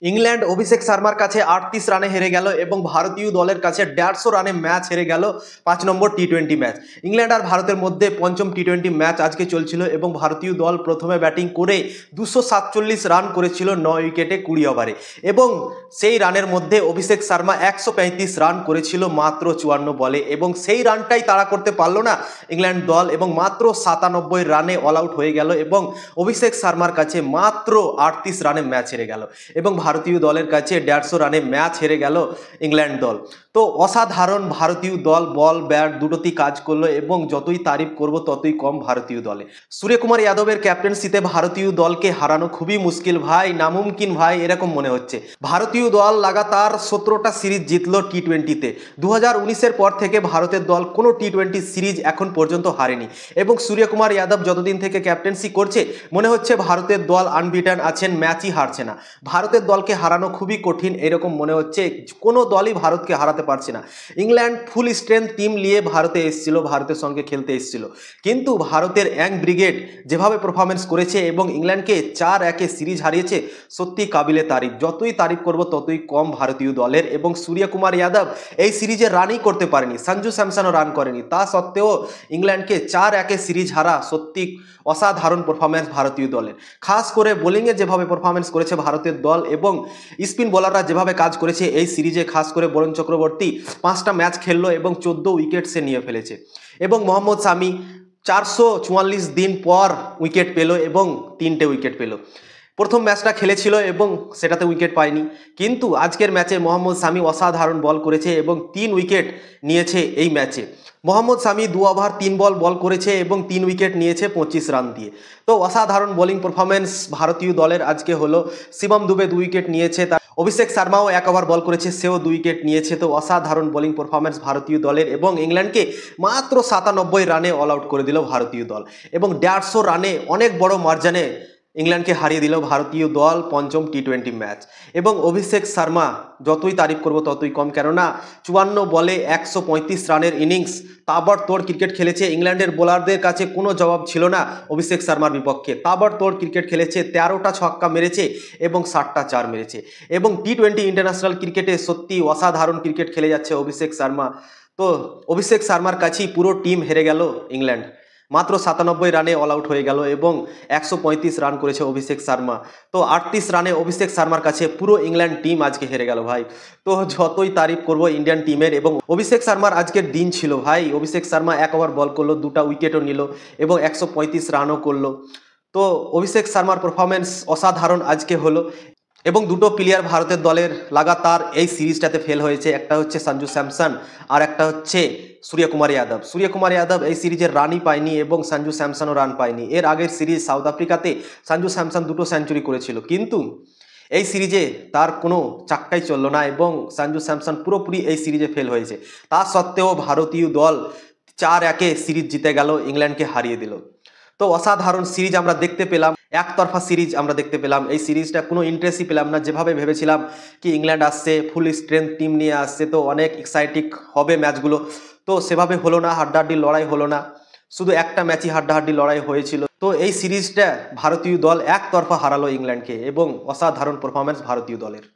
England অভিষেক শর্মার কাছে ৩৮ রানে হেরে গেল এবং ভারতীয় দলের কাছে ১৫০ রানে ম্যাচ হেরে গেল ৫ নম্বর টি-20 ম্যাচ। ইংল্যান্ড আর ভারতের মধ্যে পঞ্চম টি-20 ম্যাচ আজকে চলছিল এবং ভারতীয় দল প্রথমে ব্যাটিং করে ২৪৭ রান করেছিল ৯ উইকেটে ২০ ওভারে এবং সেই রানের মধ্যে অভিষেক শর্মা ১৩৫ রান করেছিল মাত্র ৫৪ বলে এবং সেই রানটাই তাড়া করতে পারল না ইংল্যান্ড দল এবং মাত্র ৯৭ রানে অল আউট হয়ে গেল এবং অভিষেক শর্মার কাছে মাত্র ৩৮ রানে ম্যাচ হেরে গেল এবং ভারতীয় দলের কাছে ১৫০ রানে ম্যাচ হেরে গেল ইংল্যান্ড দল। তো অসাধারণ ভারতীয় দল বল ব্যাট দুটোতেই কাজ করলো এবং যতই তারিফ করব ততই কম ভারতীয় দলে। সূর্যকুমার যাদবের ক্যাপ্টেন্সিতে ভারতীয় দলকে হারানো খুবই মুশকিল ভাই, নামুমকিন ভাই, এরকম মনে হচ্ছে। ভারতীয় দল লাগাতার ১৭টা সিরিজ জিতলো টি-20-তে। ২০১৯-এর পর থেকে ভারতের দল কোনো টি-20 সিরিজ এখন পর্যন্ত হারেনি এবং সূর্যকুমার যাদব যতদিন থেকে ক্যাপ্টেন্সি করছে মনে হচ্ছে ভারতের দল আনবিটান আছেন, ম্যাচই হারছে না। ভারতের দলকে হারানো খুবই কঠিন এরকম মনে হচ্ছে, কোনো দলই ভারতকে হারাতে পারছে না। ইংল্যান্ড ফুল স্ট্রেংথ টিম নিয়ে ভারতে এসেছিল, ভারতের সঙ্গে খেলতে এসেছিল, কিন্তু ভারতের ইয়াং ব্রিগেড যেভাবে পারফরমেন্স করেছে এবং ইংল্যান্ডকে ৪-১ সিরিজ হারিয়েছে সত্যি কাবিলে তারিফ। যতই তারিফ করব ততই কম ভারতীয় দলের এবং সূর্যকুমার যাদব এই সিরিজে রানই করতে পারেনি, সঞ্জু স্যামসনও রান করেনি, তা সত্ত্বেও ইংল্যান্ডকে ৪-১ সিরিজ হারা সত্যি অসাধারণ পারফরমেন্স ভারতীয় দলের। খাস করে বোলিংয়ে যেভাবে পারফরমেন্স করেছে ভারতের দল এবং স্পিন বোলাররা যেভাবে কাজ করেছে এই সিরিজে, খাস করে বরুণ চক্রবর্তী ৫টা ম্যাচ খেললো এবং ১৪ উইকেট সে নিয়ে ফেলেছে এবং মোহাম্মদ শামি ৪৪৪ দিন পর উইকেট পেল এবং ৩টে উইকেট পেল। প্রথম ম্যাচটা খেলেছিল এবং সেটাতে উইকেট পায়নি, কিন্তু আজকের ম্যাচে মোহাম্মদ শামি অসাধারণ বল করেছে এবং ৩ উইকেট নিয়েছে এই ম্যাচে। মোহাম্মদ শামি ২ ওভার ৩ বল করেছে এবং ৩ উইকেট নিয়েছে ২৫ রান দিয়ে। তো অসাধারণ বোলিং পারফরমেন্স ভারতীয় দলের আজকে হলো। শিবম দুবে ২ উইকেট নিয়েছে, তার অভিষেক শর্মাও ১ ওভার বল করেছে, সেও ২ উইকেট নিয়েছে। তো অসাধারণ বোলিং পারফরমেন্স ভারতীয় দলের এবং ইংল্যান্ডকে মাত্র ৯৭ রানে অল আউট করে দিল ভারতীয় দল এবং ১৫০ রানে অনেক বড় মার্জিনে ইংল্যান্ডকে হারিয়ে দিল ভারতীয় দল পঞ্চম টি-20 ম্যাচ। এবং অভিষেক শর্মা যতই তারিফ করব ততই কম, কেননা ৫৪ বলে ১৩৫ রানের ইনিংস, তাবড়তোড় ক্রিকেট খেলেছে। ইংল্যান্ডের বোলারদের কাছে কোনো জবাব ছিল না অভিষেক শর্মার বিপক্ষে, তাবড়তোড় ক্রিকেট খেলেছে, ১৩টা ছক্কা মেরেছে এবং ৬০টা ৪ মেরেছে এবং টি-20 ইন্টারন্যাশনাল ক্রিকেটে সত্যি অসাধারণ ক্রিকেট খেলে যাচ্ছে অভিষেক শর্মা। তো অভিষেক শর্মার কাছেই পুরো টিম হেরে গেল ইংল্যান্ড, মাত্র ৯৭ রানে অল আউট হয়ে গেল এবং ১৩৫ রান করেছে অভিষেক শর্মা। তো ৩৮ রানে অভিষেক শর্মার কাছে পুরো ইংল্যান্ড টিম আজকে হেরে গেল ভাই। তো যতই তারিফ করব ইন্ডিয়ান টিমের এবং অভিষেক শর্মার আজকের দিন ছিল ভাই। অভিষেক শর্মা ১ ওভার বল করলো, ২টা উইকেটও নিল এবং ১৩৫ রানও করলো। তো অভিষেক শর্মার পারফরমেন্স অসাধারণ আজকে হলো এবং দুটো প্লেয়ার ভারতের দলের লাগাতার এই সিরিজটাতে ফেল হয়েছে, একটা হচ্ছে সঞ্জু স্যামসন আর একটা হচ্ছে সূর্যকুমার যাদব। সূর্যকুমার যাদব এই সিরিজের রানই পায়নি এবং সঞ্জু স্যামসনও রান পায়নি। এর আগের সিরিজ সাউথ আফ্রিকাতে সঞ্জু স্যামসন ২টো সেঞ্চুরি করেছিল, কিন্তু এই সিরিজে তার কোনো চাক্কাই চললো না এবং সঞ্জু স্যামসন পুরোপুরি এই সিরিজে ফেল হয়েছে। তা সত্ত্বেও ভারতীয় দল ৪-১ সিরিজ জিতে গেল, ইংল্যান্ডকে হারিয়ে দিল। তো অসাধারণ সিরিজ আমরা দেখতে পেলাম, একতরফা সিরিজ আমরা দেখতে পেলাম। এই সিরিজটা কোনো ইন্টারেস্টই পেলাম না। যেভাবে ভেবেছিলাম কি ইংল্যান্ড আসছে, ফুল স্ট্রেংথ টিম নিয়ে আসছে, তো অনেক এক্সাইটিং হবে ম্যাচগুলো, তো সেভাবে হলো না, হাড্ডাহাড্ডি লড়াই হলো না, শুধু একটা ম্যাচই হাড্ডাহাড্ডি লড়াই হয়েছিল। তো এই সিরিজটা ভারতীয় দল একতরফা হারালো ইংল্যান্ডকে এবং অসাধারণ পারফরমেন্স ভারতীয় দলের।